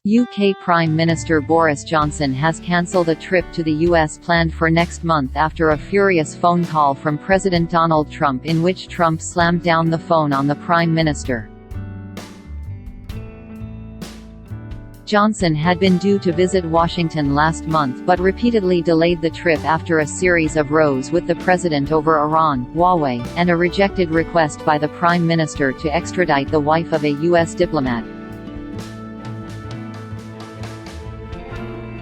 UK Prime Minister Boris Johnson has cancelled a trip to the US planned for next month after a furious phone call from President Donald Trump in which Trump slammed down the phone on the Prime Minister. Johnson had been due to visit Washington last month but repeatedly delayed the trip after a series of rows with the president over Iran, Huawei, and a rejected request by the Prime Minister to extradite the wife of a US diplomat.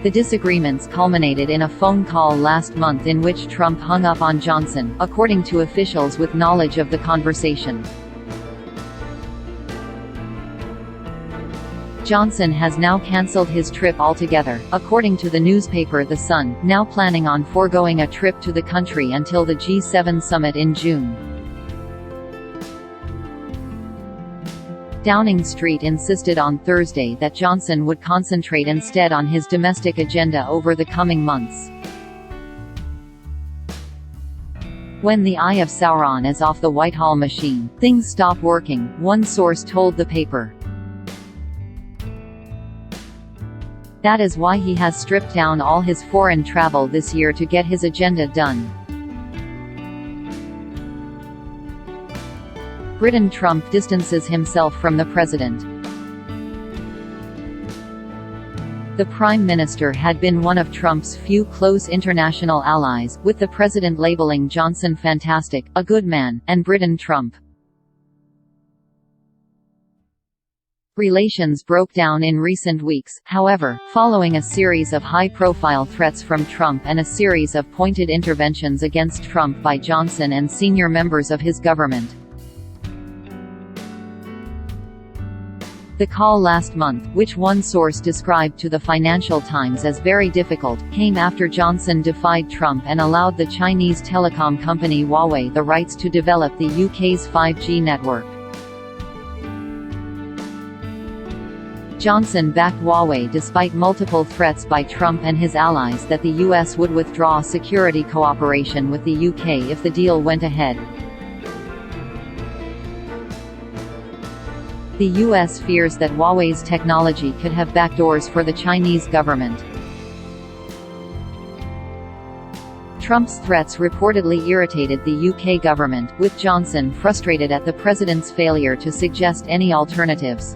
The disagreements culminated in a phone call last month in which Trump hung up on Johnson, according to officials with knowledge of the conversation. Johnson has now cancelled his trip altogether, according to the newspaper The Sun, now planning on foregoing a trip to the country until the G7 summit in June. Downing Street insisted on Thursday that Johnson would concentrate instead on his domestic agenda over the coming months. When the Eye of Sauron is off the Whitehall machine, things stop working, one source told the paper. That is why he has stripped down all his foreign travel this year to get his agenda done. Britain. Trump distances himself from the president. The Prime Minister had been one of Trump's few close international allies, with the president labeling Johnson fantastic, a good man, and Britain Trump. Relations broke down in recent weeks, however, following a series of high-profile threats from Trump and a series of pointed interventions against Trump by Johnson and senior members of his government. The call last month, which one source described to the Financial Times as very difficult, came after Johnson defied Trump and allowed the Chinese telecom company Huawei the rights to develop the UK's 5G network. Johnson backed Huawei despite multiple threats by Trump and his allies that the US would withdraw security cooperation with the UK if the deal went ahead. The US fears that Huawei's technology could have backdoors for the Chinese government. Trump's threats reportedly irritated the UK government, with Johnson frustrated at the president's failure to suggest any alternatives.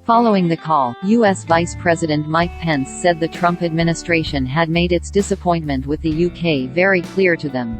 Following the call, U.S. Vice President Mike Pence said the Trump administration had made its disappointment with the UK very clear to them.